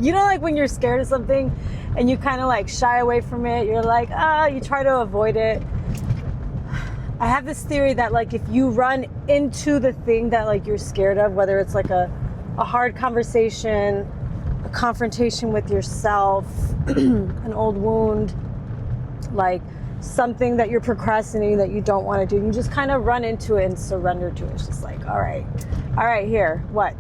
You know, like when you're scared of something and you kind of like shy away from it, you're like, you try to avoid it. I have this theory that like if you run into the thing that like you're scared of, whether it's like a hard conversation, a confrontation with yourself, an old wound, like something that you're procrastinating that you don't want to do, you just kind of run into it and surrender to it. It's just like, all right, here, what?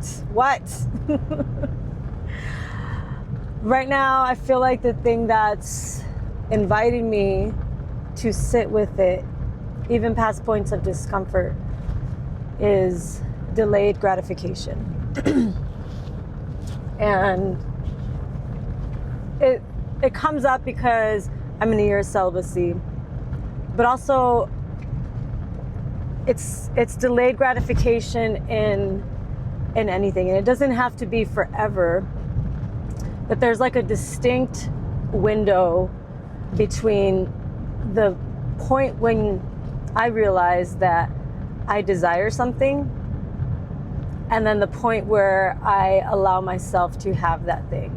Right now, I feel like the thing that's inviting me to sit with it, even past points of discomfort, is delayed gratification. And it comes up because I'm in a year of celibacy, but also it's delayed gratification in anything. And it doesn't have to be forever, but there's like a distinct window between the point when I realize that I desire something and then the point where I allow myself to have that thing.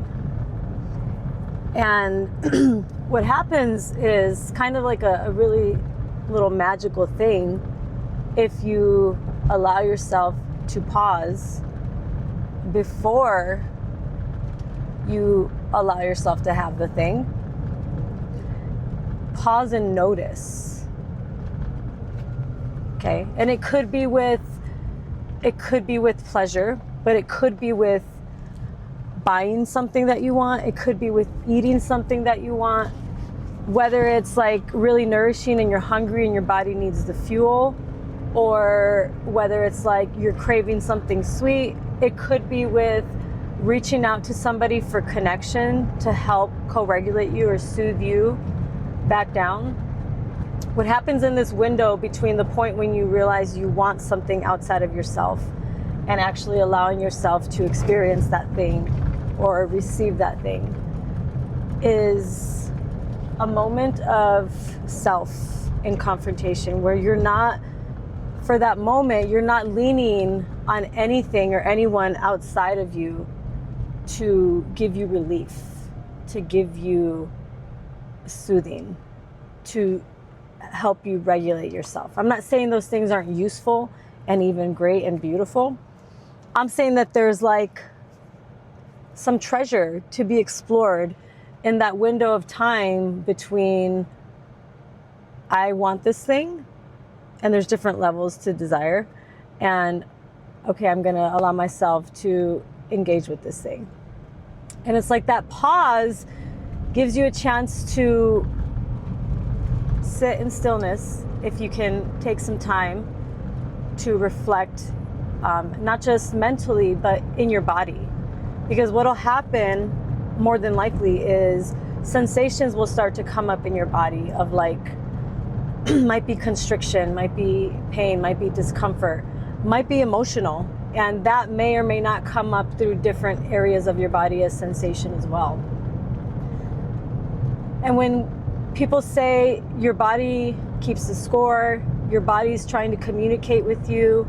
And what happens is kind of like a really little magical thing if you allow yourself to pause before you allow yourself to have the thing. Pause and notice. Okay? And it could be with pleasure, but it could be with buying something that you want. It could be with eating something that you want. Whether it's like really nourishing and you're hungry and your body needs the fuel, or whether it's like you're craving something sweet. It could be with reaching out to somebody for connection to help co-regulate you or soothe you back down. What happens in this window between the point when you realize you want something outside of yourself and actually allowing yourself to experience that thing or receive that thing is a moment of self in confrontation, where you're not, for that moment, you're not leaning on anything or anyone outside of you to give you relief, to give you soothing, to help you regulate yourself. I'm not saying those things aren't useful and even great and beautiful. I'm saying that there's like some treasure to be explored in that window of time between I want this thing, and there's different levels to desire, and okay, I'm gonna allow myself to engage with this thing. And it's like that pause gives you a chance to sit in stillness, if you can take some time to reflect, not just mentally, but in your body. Because what'll happen more than likely is sensations will start to come up in your body of like, might be constriction, might be pain, might be discomfort, might be emotional. And that may or may not come up through different areas of your body as sensation as well. And when people say your body keeps the score, your body's trying to communicate with you,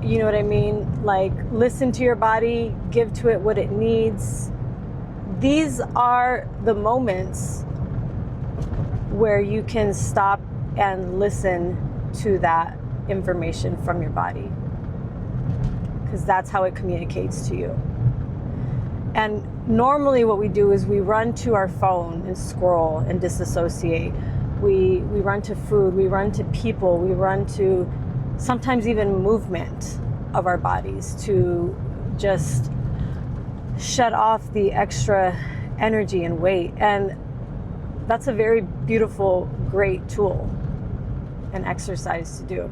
you know what I mean? Like, listen to your body, give to it what it needs. These are the moments where you can stop and listen to that information from your body, because that's how it communicates to you. And normally what we do is we run to our phone and scroll and disassociate. We run to food, we run to people, we run to sometimes even movement of our bodies to just shut off the extra energy and weight. And that's a very beautiful, great tool and exercise to do.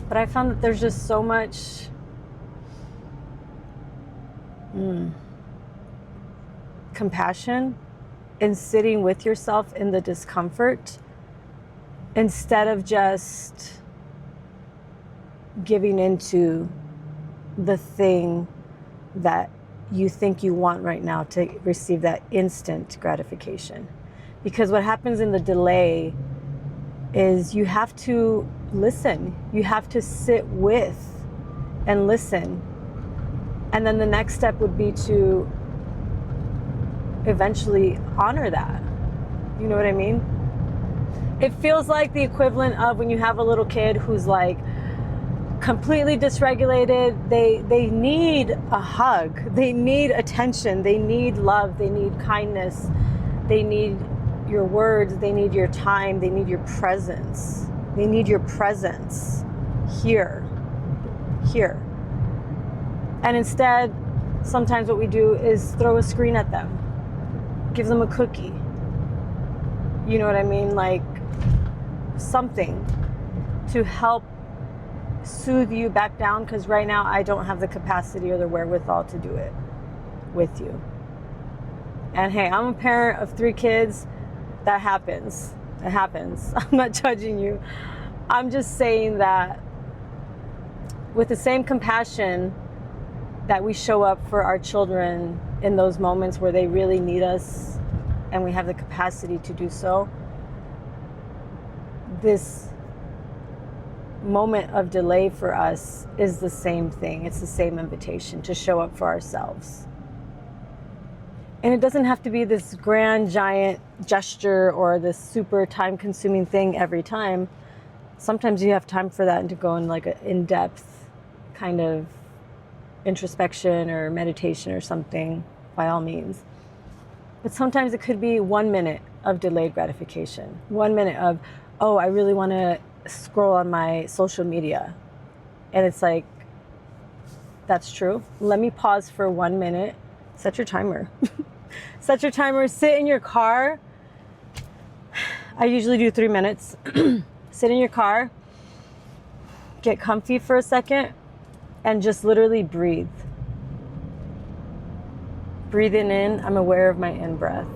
But I found that there's just so much compassion in sitting with yourself in the discomfort, instead of just giving into the thing that you think you want right now to receive that instant gratification. Because what happens in the delay is you have to listen, you have to sit with and listen. And then the next step would be to eventually honor that. You know what I mean? It feels like the equivalent of when you have a little kid who's like completely dysregulated. They need a hug. They need attention. They need love. They need kindness. They need your words. They need your time. They need your presence. They need your presence here. And instead, sometimes what we do is throw a screen at them, give them a cookie. You know what I mean? Like something to help soothe you back down, because right now I don't have the capacity or the wherewithal to do it with you. And hey, I'm a parent of 3 kids. That happens. It happens. I'm not judging you. I'm just saying that with the same compassion that we show up for our children in those moments where they really need us and we have the capacity to do so, this moment of delay for us is the same thing. It's the same invitation to show up for ourselves. And it doesn't have to be this grand, giant gesture or this super time-consuming thing every time. Sometimes you have time for that and to go in like an in-depth kind of introspection or meditation or something, by all means. But sometimes it could be 1 minute of delayed gratification. 1 minute of, oh, I really want to scroll on my social media. And it's like, that's true. Let me pause for 1 minute. Set your timer. Set your timer. Sit in your car. I usually do 3 minutes. Sit in your car. Get comfy for a second. And just literally breathe. Breathing in, I'm aware of my in-breath.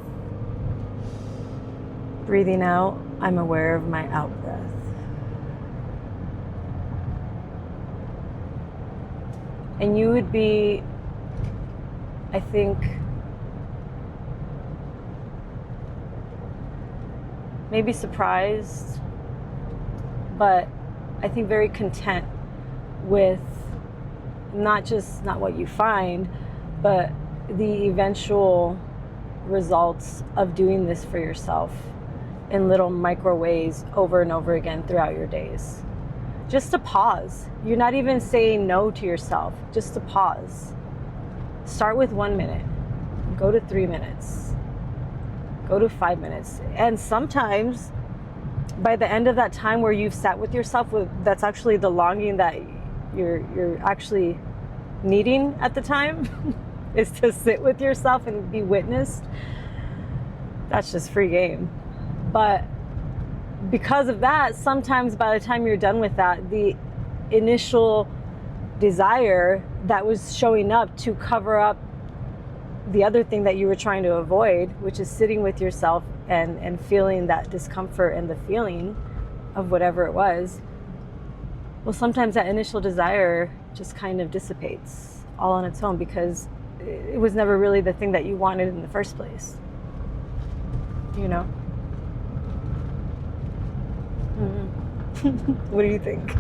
Breathing out, I'm aware of my out-breath. And you would be, I think, maybe surprised, but I think very content with not what you find, but the eventual results of doing this for yourself in little micro ways over and over again throughout your days. Just to pause. You're not even saying no to yourself, just to pause. Start with 1 minute, go to 3 minutes, go to 5 minutes. And sometimes by the end of that time where you've sat with yourself, that's actually the longing that you're actually needing at the time is to sit with yourself and be witnessed. That's just free game. But because of that, sometimes by the time you're done with that, the initial desire that was showing up to cover up the other thing that you were trying to avoid, which is sitting with yourself and feeling that discomfort and the feeling of whatever it was, well, sometimes that initial desire just kind of dissipates all on its own because it was never really the thing that you wanted in the first place. You know? Mm-hmm. What do you think?